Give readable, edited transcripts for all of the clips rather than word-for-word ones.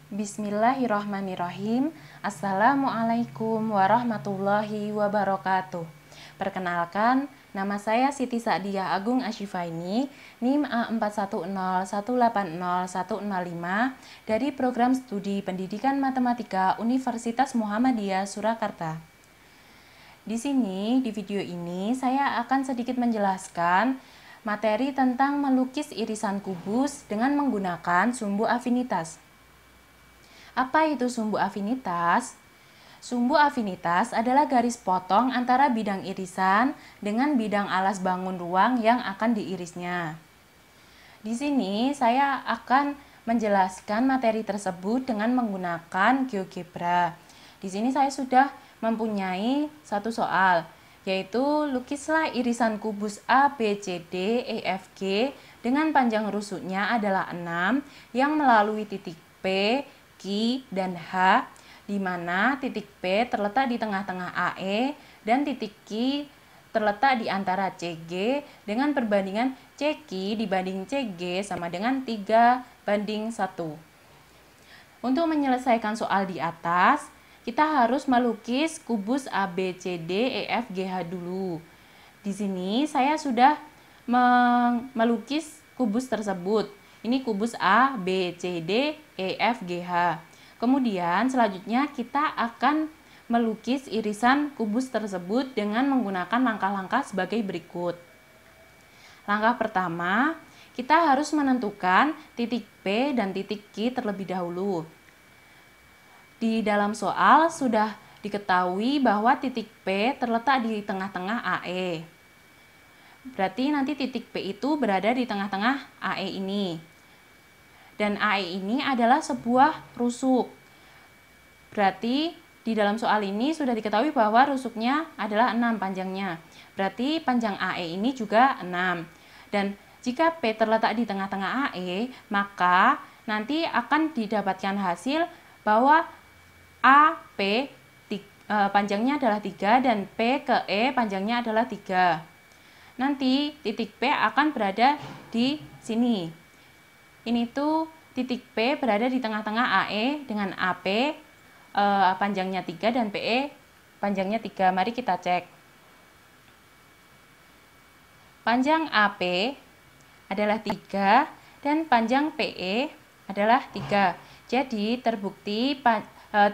Bismillahirrahmanirrahim. Assalamualaikum warahmatullahi wabarakatuh. Perkenalkan, nama saya Siti Sa'diyah Agung Asyifaini, NIM A4101801005 dari Program Studi Pendidikan Matematika Universitas Muhammadiyah Surakarta. Di sini, di video ini, saya akan sedikit menjelaskan materi tentang melukis irisan kubus dengan menggunakan sumbu afinitas. Apa itu sumbu afinitas? Sumbu afinitas adalah garis potong antara bidang irisan dengan bidang alas bangun ruang yang akan diirisnya. Di sini saya akan menjelaskan materi tersebut dengan menggunakan GeoGebra. Di sini saya sudah mempunyai satu soal, yaitu lukislah irisan kubus A, B, C, D, E, F, G dengan panjang rusuknya adalah 6 yang melalui titik P, Q, dan H, di mana titik P terletak di tengah-tengah AE dan titik Q terletak di antara CG dengan perbandingan CQ dibanding CG sama dengan 3:1. Untuk menyelesaikan soal di atas, kita harus melukis kubus ABCD EFGH dulu. Di sini saya sudah melukis kubus tersebut. Ini kubus A, B, C, D, E, F, G, H. Kemudian selanjutnya kita akan melukis irisan kubus tersebut dengan menggunakan langkah-langkah sebagai berikut. Langkah pertama, kita harus menentukan titik P dan titik Q terlebih dahulu. Di dalam soal sudah diketahui bahwa titik P terletak di tengah-tengah AE. Berarti nanti titik P itu berada di tengah-tengah AE ini. Dan AE ini adalah sebuah rusuk. Berarti di dalam soal ini sudah diketahui bahwa rusuknya adalah 6 panjangnya. Berarti panjang AE ini juga 6. Dan jika P terletak di tengah-tengah AE, maka nanti akan didapatkan hasil bahwa AP panjangnya adalah 3 dan P ke E panjangnya adalah 3. Nanti titik P akan berada di sini. Ini tuh titik P berada di tengah-tengah AE dengan AP panjangnya 3 dan PE panjangnya 3. Mari kita cek. Panjang AP adalah 3 dan panjang PE adalah 3. Jadi terbukti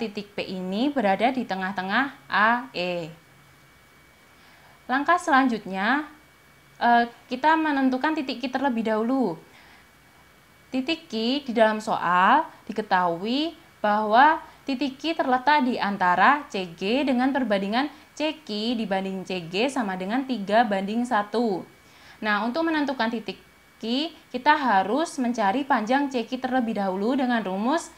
titik P ini berada di tengah-tengah AE. Langkah selanjutnya kita menentukan titik Q terlebih dahulu. Titik Q di dalam soal diketahui bahwa titik Q terletak di antara CG dengan perbandingan CQ dibanding CG sama dengan 3:1. Nah, untuk menentukan titik Q, kita harus mencari panjang CQ terlebih dahulu dengan rumus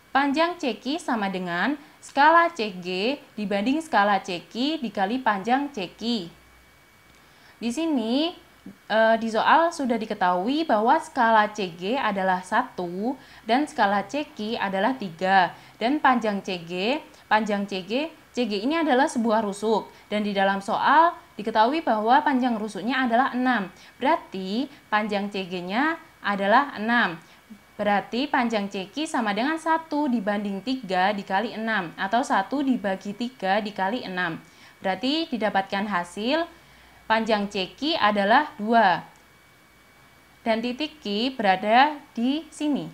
panjang CQ sama dengan skala CG dibanding skala CQ dikali panjang CQ. Di sini di soal sudah diketahui bahwa skala CG adalah 1 dan skala CQ adalah 3 dan panjang CG ini adalah sebuah rusuk dan di dalam soal diketahui bahwa panjang rusuknya adalah 6. Berarti panjang CG-nya adalah 6. Berarti panjang CQ sama dengan 1 dibanding 3 dikali 6 atau 1 dibagi 3 dikali 6. Berarti didapatkan hasil panjang CQ adalah 2. Dan titik Q berada di sini.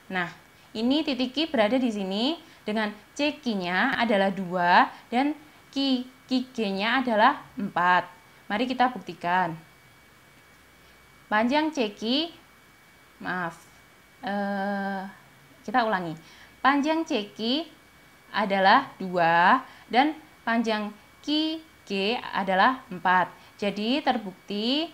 Nah, ini titik Q berada di sini dengan CQ-nya adalah 2 dan QG-nya adalah 4. Mari kita buktikan. Panjang CQ, kita ulangi. Panjang CQ adalah 2 dan panjang QG adalah 4. Jadi terbukti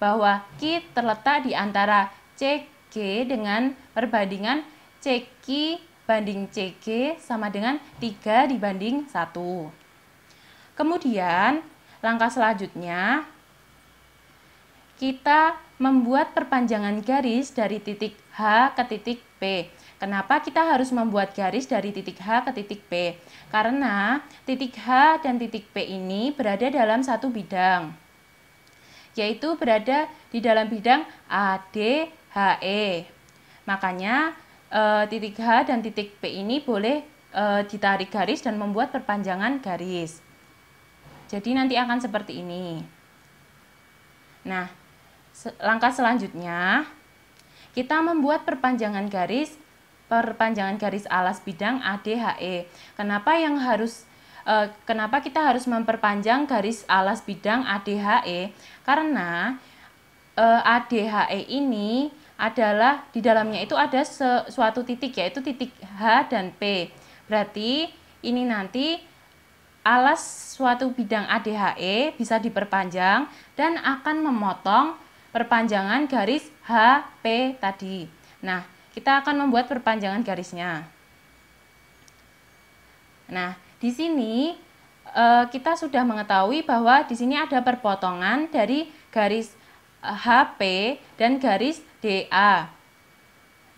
bahwa Q terletak di antara CG dengan perbandingan CQ banding CG sama dengan 3:1. Kemudian langkah selanjutnya kita membuat perpanjangan garis dari titik H ke titik P. Kenapa kita harus membuat garis dari titik H ke titik P? Karena titik H dan titik P ini berada dalam satu bidang, yaitu berada di dalam bidang ADHE. Makanya titik H dan titik P ini boleh ditarik garis dan membuat perpanjangan garis. Jadi nanti akan seperti ini. Nah, langkah selanjutnya kita membuat perpanjangan garis alas bidang ADHE. Kenapa kita harus memperpanjang garis alas bidang ADHE? Karena ADHE ini adalah di dalamnya itu ada suatu titik, yaitu titik H dan P. Berarti ini nanti alas suatu bidang ADHE bisa diperpanjang dan akan memotong perpanjangan garis HP tadi. Nah, kita akan membuat perpanjangan garisnya. Nah, di sini kita sudah mengetahui bahwa di sini ada perpotongan dari garis HP dan garis DA.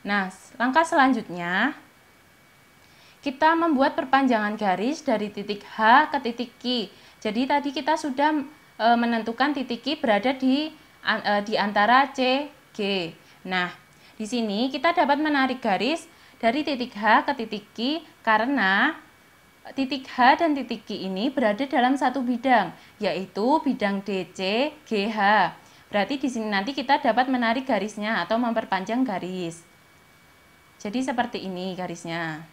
Nah, langkah selanjutnya kita membuat perpanjangan garis dari titik H ke titik Q. Jadi tadi kita sudah menentukan titik Q berada di antara C, G. Nah, di sini kita dapat menarik garis dari titik H ke titik Q karena titik H dan titik Q ini berada dalam satu bidang, yaitu bidang DC, GH. Berarti di sini nanti kita dapat menarik garisnya atau memperpanjang garis. Jadi seperti ini garisnya.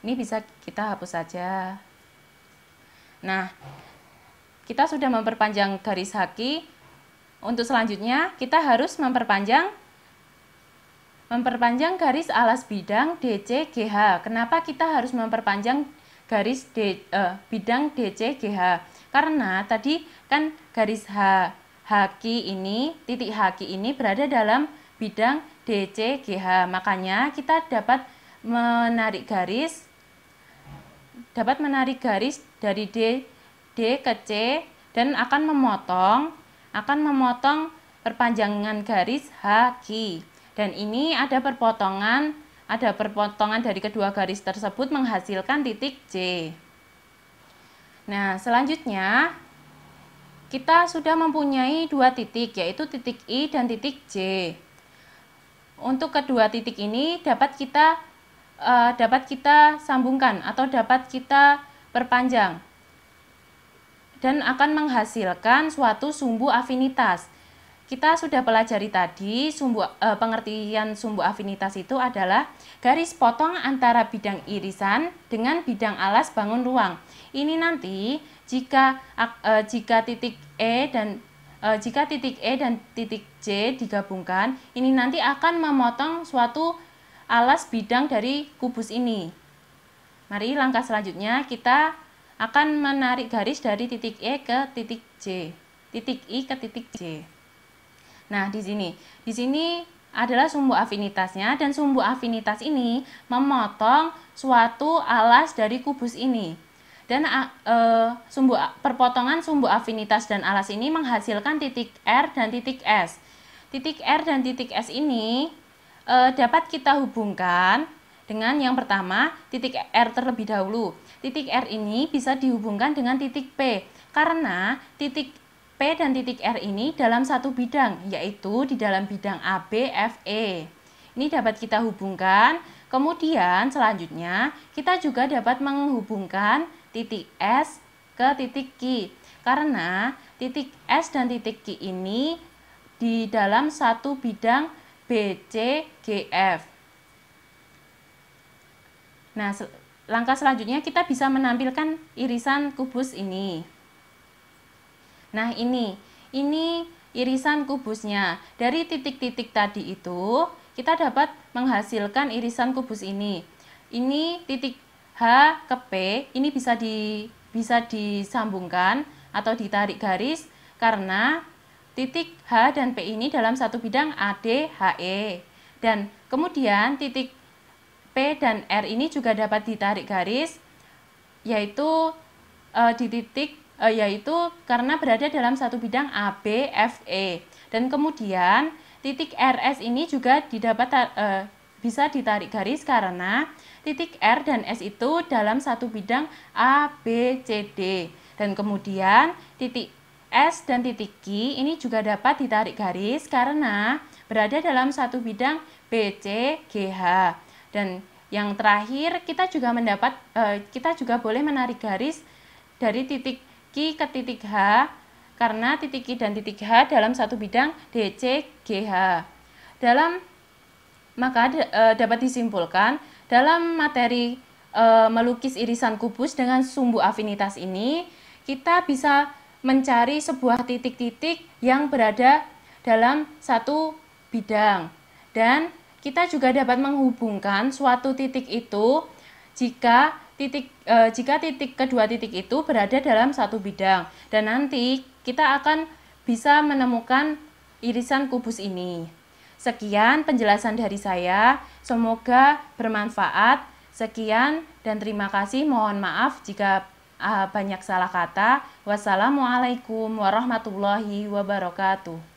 Ini bisa kita hapus saja. Nah, kita sudah memperpanjang garis HQ. Untuk selanjutnya kita harus memperpanjang garis alas bidang DC GH. Kenapa kita harus memperpanjang garis bidang DC GH? Karena tadi kan garis HQ ini, titik HQ ini berada dalam bidang DC GH. Makanya kita dapat menarik garis dari D ke C dan akan memotong perpanjangan garis HQ. Dan ini ada perpotongan dari kedua garis tersebut menghasilkan titik J. Nah, selanjutnya kita sudah mempunyai dua titik, yaitu titik I dan titik J. Untuk kedua titik ini dapat kita sambungkan atau dapat kita perpanjang dan akan menghasilkan suatu sumbu afinitas. Kita sudah pelajari tadi pengertian sumbu afinitas itu adalah garis potong antara bidang irisan dengan bidang alas bangun ruang. Ini nanti jika titik E dan titik J digabungkan, ini nanti akan memotong suatu alas bidang dari kubus ini. Mari langkah selanjutnya kita akan menarik garis dari titik E ke titik J, titik I ke titik J. Nah, di sini adalah sumbu afinitasnya, dan sumbu afinitas ini memotong suatu alas dari kubus ini. Dan perpotongan sumbu afinitas dan alas ini menghasilkan titik R dan titik S. Titik R dan titik S ini dapat kita hubungkan dengan yang pertama, titik R terlebih dahulu. Titik R ini bisa dihubungkan dengan titik P, karena titik P dan titik R ini dalam satu bidang, yaitu di dalam bidang ABFE. Ini dapat kita hubungkan. Kemudian selanjutnya kita juga dapat menghubungkan titik S ke titik Q, karena titik S dan titik Q ini di dalam satu bidang BCGF. Nah, langkah selanjutnya kita bisa menampilkan irisan kubus ini. Nah, ini irisan kubusnya. Dari titik-titik tadi itu, kita dapat menghasilkan irisan kubus ini. Ini titik H ke P, ini bisa disambungkan atau ditarik garis karena titik H dan P ini dalam satu bidang ADHE. Dan kemudian titik P dan R ini juga dapat ditarik garis, yaitu karena berada dalam satu bidang ABFE. Dan kemudian titik RS ini juga bisa ditarik garis karena titik R dan S itu dalam satu bidang ABCD. Dan kemudian titik S dan titik Q ini juga dapat ditarik garis karena berada dalam satu bidang BC, GH. Dan yang terakhir kita juga boleh menarik garis dari titik Q ke titik H karena titik Q dan titik H dalam satu bidang DC, GH. Maka dapat disimpulkan dalam materi melukis irisan kubus dengan sumbu afinitas ini, kita bisa mencari sebuah titik-titik yang berada dalam satu bidang. Dan kita juga dapat menghubungkan suatu titik itu jika kedua titik itu berada dalam satu bidang. Dan nanti kita akan bisa menemukan irisan kubus ini. Sekian penjelasan dari saya, semoga bermanfaat. Sekian dan terima kasih. Mohon maaf jika banyak salah kata. Wassalamualaikum warahmatullahi wabarakatuh.